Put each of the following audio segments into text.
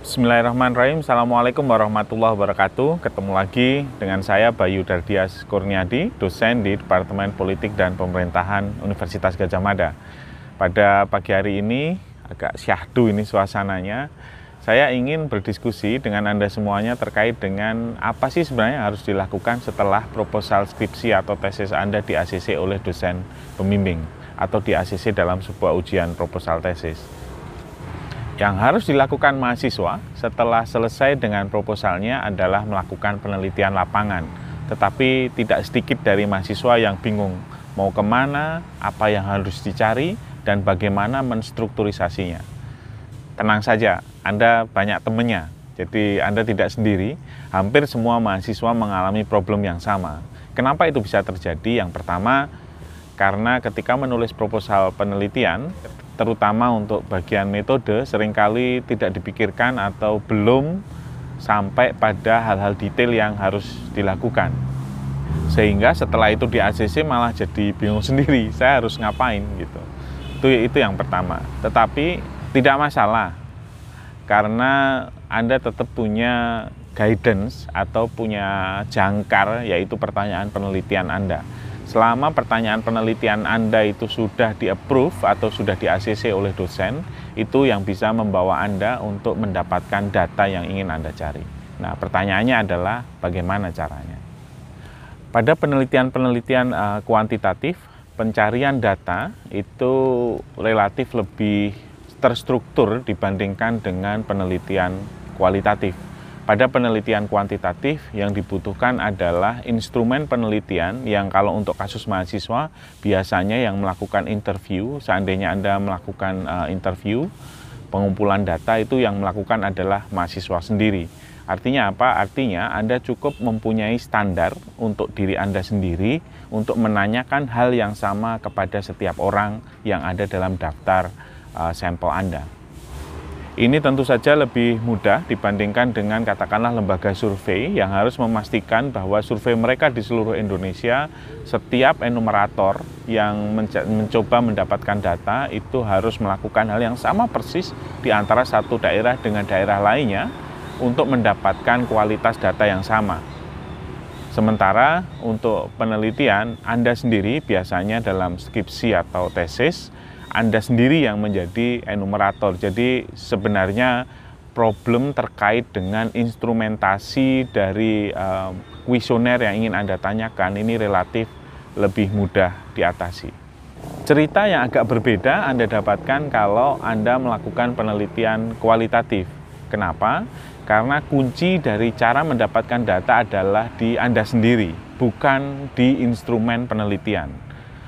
Bismillahirrahmanirrahim. Assalamualaikum warahmatullahi wabarakatuh. Ketemu lagi dengan saya Bayu Dardias Kurniadi, dosen di Departemen Politik dan Pemerintahan Universitas Gadjah Mada. Pada pagi hari ini, agak syahdu ini suasananya, saya ingin berdiskusi dengan Anda semuanya terkait dengan apa sih sebenarnya harus dilakukan setelah proposal skripsi atau tesis Anda di ACC oleh dosen pembimbing atau di ACC dalam sebuah ujian proposal tesis. Yang harus dilakukan mahasiswa setelah selesai dengan proposalnya adalah melakukan penelitian lapangan. Tetapi tidak sedikit dari mahasiswa yang bingung mau kemana, apa yang harus dicari, dan bagaimana menstrukturisasinya. Tenang saja, Anda banyak temannya, jadi Anda tidak sendiri. Hampir semua mahasiswa mengalami problem yang sama. Kenapa itu bisa terjadi? Yang pertama, karena ketika menulis proposal penelitian, terutama untuk bagian metode, seringkali tidak dipikirkan atau belum sampai pada hal-hal detail yang harus dilakukan. Sehingga setelah itu di ACC malah jadi bingung sendiri, saya harus ngapain gitu. Itu yang pertama. Tetapi tidak masalah, karena Anda tetap punya guidance atau punya jangkar, yaitu pertanyaan penelitian Anda. Selama pertanyaan penelitian Anda itu sudah di-approve atau sudah di-ACC oleh dosen, itu yang bisa membawa Anda untuk mendapatkan data yang ingin Anda cari. Nah, pertanyaannya adalah bagaimana caranya? Pada penelitian-penelitian kuantitatif, pencarian data itu relatif lebih terstruktur dibandingkan dengan penelitian kualitatif. Pada penelitian kuantitatif yang dibutuhkan adalah instrumen penelitian yang kalau untuk kasus mahasiswa biasanya yang melakukan interview, seandainya Anda melakukan interview, pengumpulan data itu yang melakukan adalah mahasiswa sendiri. Artinya apa? Artinya Anda cukup mempunyai standar untuk diri Anda sendiri untuk menanyakan hal yang sama kepada setiap orang yang ada dalam daftar sampel Anda. Ini tentu saja lebih mudah dibandingkan dengan katakanlah lembaga survei yang harus memastikan bahwa survei mereka di seluruh Indonesia, setiap enumerator yang mencoba mendapatkan data itu harus melakukan hal yang sama persis di antara satu daerah dengan daerah lainnya untuk mendapatkan kualitas data yang sama. Sementara untuk penelitian, Anda sendiri biasanya dalam skripsi atau tesis, Anda sendiri yang menjadi enumerator. Jadi sebenarnya problem terkait dengan instrumentasi dari kuesioner yang ingin Anda tanyakan ini relatif lebih mudah diatasi. Cerita yang agak berbeda Anda dapatkan kalau Anda melakukan penelitian kualitatif. Kenapa? Karena kunci dari cara mendapatkan data adalah di Anda sendiri, bukan di instrumen penelitian.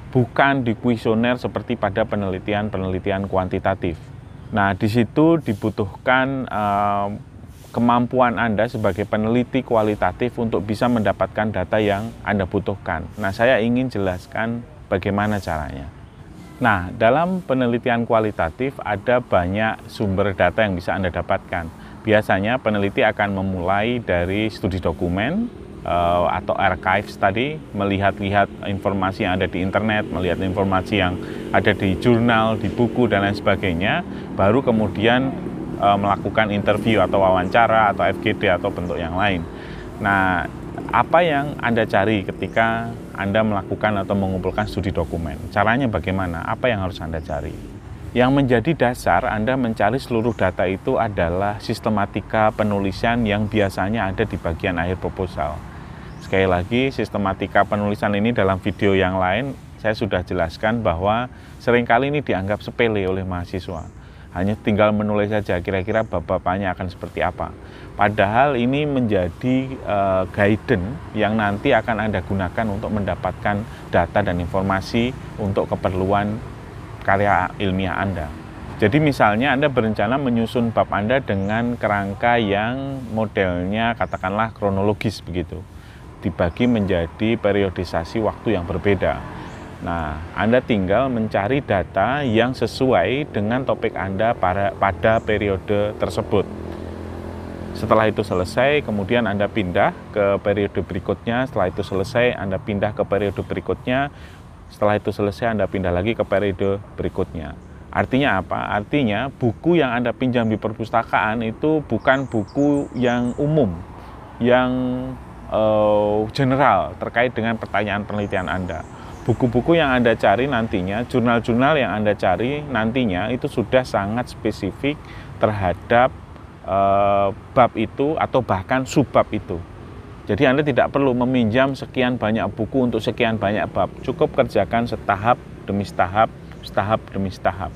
Bukan di kuesioner seperti pada penelitian kuantitatif. Nah, di situ dibutuhkan kemampuan Anda sebagai peneliti kualitatif untuk bisa mendapatkan data yang Anda butuhkan. Nah, saya ingin jelaskan bagaimana caranya. Nah, dalam penelitian kualitatif ada banyak sumber data yang bisa Anda dapatkan. Biasanya peneliti akan memulai dari studi dokumen, atau archives tadi, melihat-lihat informasi yang ada di internet, melihat informasi yang ada di jurnal, di buku, dan lain sebagainya, baru kemudian melakukan interview atau wawancara atau FGD atau bentuk yang lain. Nah, apa yang Anda cari ketika Anda melakukan atau mengumpulkan studi dokumen? Caranya bagaimana? Apa yang harus Anda cari? Yang menjadi dasar Anda mencari seluruh data itu adalah sistematika penulisan yang biasanya ada di bagian akhir proposal. Sekali lagi, sistematika penulisan ini dalam video yang lain saya sudah jelaskan bahwa seringkali ini dianggap sepele oleh mahasiswa. Hanya tinggal menulis saja kira-kira bab-babnya akan seperti apa. Padahal ini menjadi guidance yang nanti akan Anda gunakan untuk mendapatkan data dan informasi untuk keperluan karya ilmiah Anda. Jadi misalnya Anda berencana menyusun bab Anda dengan kerangka yang modelnya katakanlah kronologis begitu, dibagi menjadi periodisasi waktu yang berbeda. Nah, Anda tinggal mencari data yang sesuai dengan topik Anda pada periode tersebut. Setelah itu selesai, kemudian Anda pindah ke periode berikutnya. Setelah itu selesai, Anda pindah ke periode berikutnya. Setelah itu selesai, Anda pindah lagi ke periode berikutnya. Artinya apa? Artinya buku yang Anda pinjam di perpustakaan itu bukan buku yang umum, yang general terkait dengan pertanyaan penelitian Anda. Buku-buku yang Anda cari nantinya, jurnal-jurnal yang Anda cari nantinya itu sudah sangat spesifik terhadap bab itu atau bahkan subbab itu. Jadi Anda tidak perlu meminjam sekian banyak buku untuk sekian banyak bab. Cukup kerjakan setahap demi setahap, setahap demi setahap.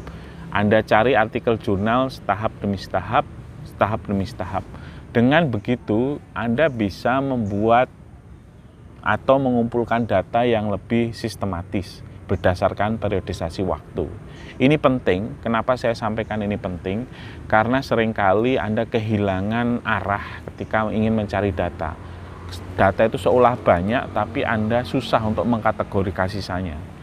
Anda cari artikel jurnal setahap demi setahap, setahap demi setahap. Dengan begitu, Anda bisa membuat atau mengumpulkan data yang lebih sistematis berdasarkan periodisasi waktu. Ini penting, kenapa saya sampaikan ini penting? Karena seringkali Anda kehilangan arah ketika ingin mencari data. Data itu seolah banyak, tapi Anda susah untuk mengkategorisasinya.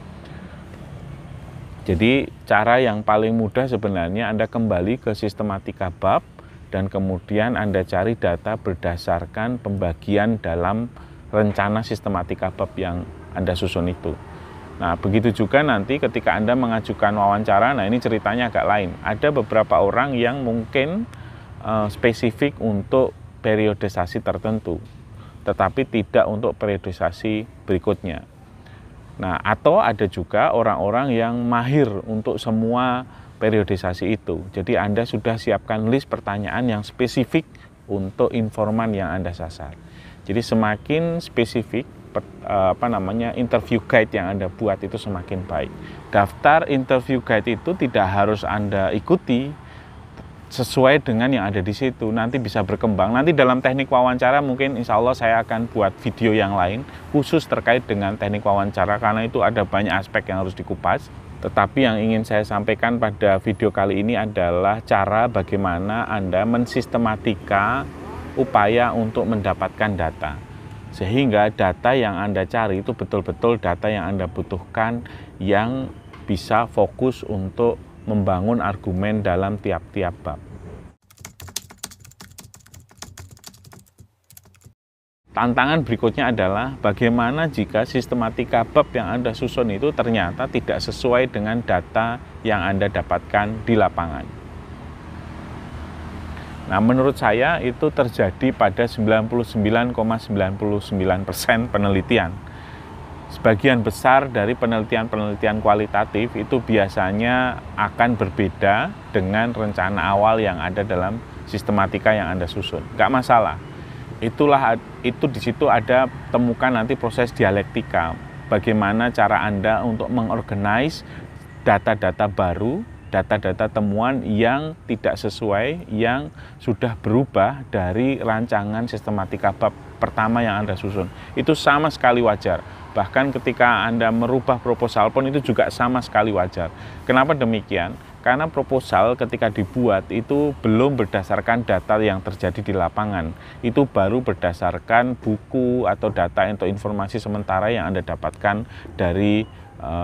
Jadi cara yang paling mudah sebenarnya Anda kembali ke sistematika bab dan kemudian Anda cari data berdasarkan pembagian dalam rencana sistematika bab yang Anda susun itu. Nah, begitu juga nanti ketika Anda mengajukan wawancara, nah ini ceritanya agak lain. Ada beberapa orang yang mungkin spesifik untuk periodisasi tertentu, tetapi tidak untuk periodisasi berikutnya. Nah, atau ada juga orang-orang yang mahir untuk semua periodisasi itu. Jadi Anda sudah siapkan list pertanyaan yang spesifik untuk informan yang Anda sasar. Jadi semakin spesifik interview guide yang Anda buat itu semakin baik. Daftar interview guide itu tidak harus Anda ikuti sesuai dengan yang ada di situ, nanti bisa berkembang. Nanti dalam teknik wawancara mungkin insya Allah saya akan buat video yang lain khusus terkait dengan teknik wawancara, karena itu ada banyak aspek yang harus dikupas. Tetapi yang ingin saya sampaikan pada video kali ini adalah cara bagaimana Anda mensistematika upaya untuk mendapatkan data, sehingga data yang Anda cari itu betul-betul data yang Anda butuhkan, yang bisa fokus untuk membangun argumen dalam tiap-tiap bab. Tantangan berikutnya adalah bagaimana jika sistematika bab yang Anda susun itu ternyata tidak sesuai dengan data yang Anda dapatkan di lapangan. Nah, menurut saya itu terjadi pada 99,99% penelitian. Sebagian besar dari penelitian-penelitian kualitatif itu biasanya akan berbeda dengan rencana awal yang ada dalam sistematika yang Anda susun. Nggak masalah. Itu di situ ada temukan nanti proses dialektika. Bagaimana cara Anda untuk mengorganize data-data baru, data-data temuan yang tidak sesuai, yang sudah berubah dari rancangan sistematika bab pertama yang Anda susun. Itu sama sekali wajar. Bahkan ketika Anda merubah proposal pun itu juga sama sekali wajar. Kenapa demikian? Karena proposal ketika dibuat itu belum berdasarkan data yang terjadi di lapangan. Itu baru berdasarkan buku atau data atau informasi sementara yang Anda dapatkan dari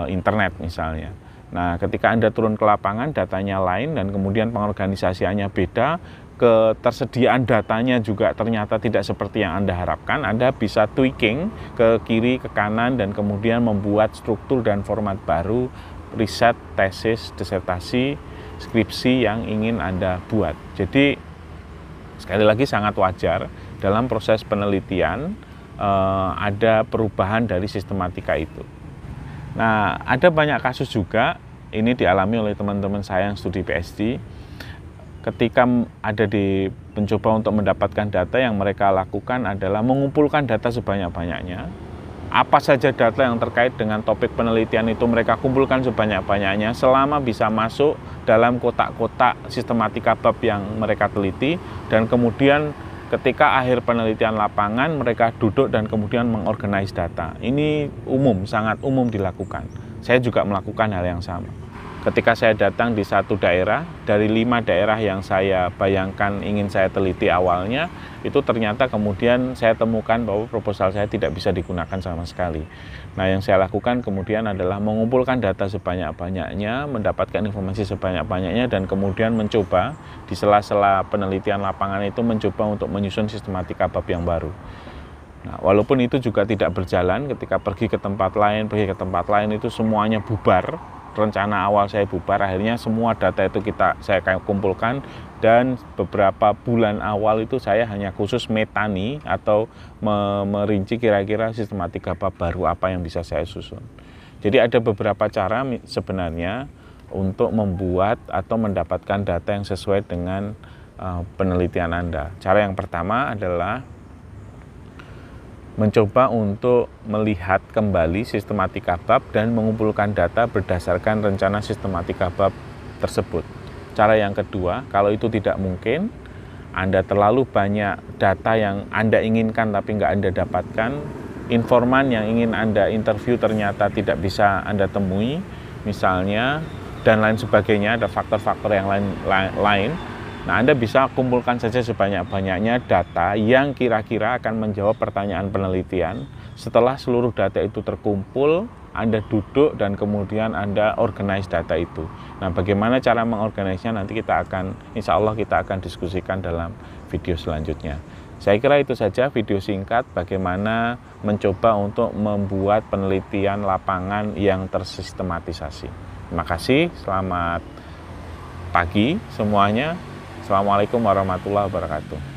internet misalnya. Nah, ketika Anda turun ke lapangan, datanya lain dan kemudian pengorganisasiannya beda, ketersediaan datanya juga ternyata tidak seperti yang Anda harapkan, Anda bisa tweaking ke kiri, ke kanan, dan kemudian membuat struktur dan format baru, riset, tesis, disertasi, skripsi yang ingin Anda buat. Jadi, sekali lagi sangat wajar dalam proses penelitian ada perubahan dari sistematika itu. Nah, ada banyak kasus juga, ini dialami oleh teman-teman saya yang studi PhD, ketika ada di mencoba untuk mendapatkan data, yang mereka lakukan adalah mengumpulkan data sebanyak-banyaknya. Apa saja data yang terkait dengan topik penelitian itu mereka kumpulkan sebanyak-banyaknya selama bisa masuk dalam kotak-kotak sistematika bab yang mereka teliti, dan kemudian ketika akhir penelitian lapangan mereka duduk dan kemudian mengorganize data. Ini umum, sangat umum dilakukan. Saya juga melakukan hal yang sama. Ketika saya datang di satu daerah, dari 5 daerah yang saya bayangkan ingin saya teliti awalnya, itu ternyata kemudian saya temukan bahwa proposal saya tidak bisa digunakan sama sekali. Nah, yang saya lakukan kemudian adalah mengumpulkan data sebanyak-banyaknya, mendapatkan informasi sebanyak-banyaknya, dan kemudian mencoba di sela-sela penelitian lapangan itu mencoba untuk menyusun sistematika bab yang baru. Nah, walaupun itu juga tidak berjalan, ketika pergi ke tempat lain itu semuanya bubar, rencana awal saya bubar, akhirnya semua data itu saya kumpulkan, dan beberapa bulan awal itu saya hanya khusus metani atau merinci kira-kira sistematika bab baru apa yang bisa saya susun. Jadi ada beberapa cara sebenarnya untuk membuat atau mendapatkan data yang sesuai dengan penelitian Anda. Cara yang pertama adalah mencoba untuk melihat kembali sistematika bab dan mengumpulkan data berdasarkan rencana sistematika bab tersebut. Cara yang kedua, kalau itu tidak mungkin, Anda terlalu banyak data yang Anda inginkan tapi nggak Anda dapatkan, informan yang ingin Anda interview ternyata tidak bisa Anda temui, misalnya, dan lain sebagainya, ada faktor-faktor yang lain. Nah, Anda bisa kumpulkan saja sebanyak-banyaknya data yang kira-kira akan menjawab pertanyaan penelitian. Setelah seluruh data itu terkumpul, Anda duduk dan kemudian Anda organize data itu. Nah, bagaimana cara mengorganisnya nanti insya Allah kita akan diskusikan dalam video selanjutnya. Saya kira itu saja video singkat bagaimana mencoba untuk membuat penelitian lapangan yang tersistematisasi. Terima kasih, selamat pagi semuanya. Assalamualaikum warahmatullahi wabarakatuh.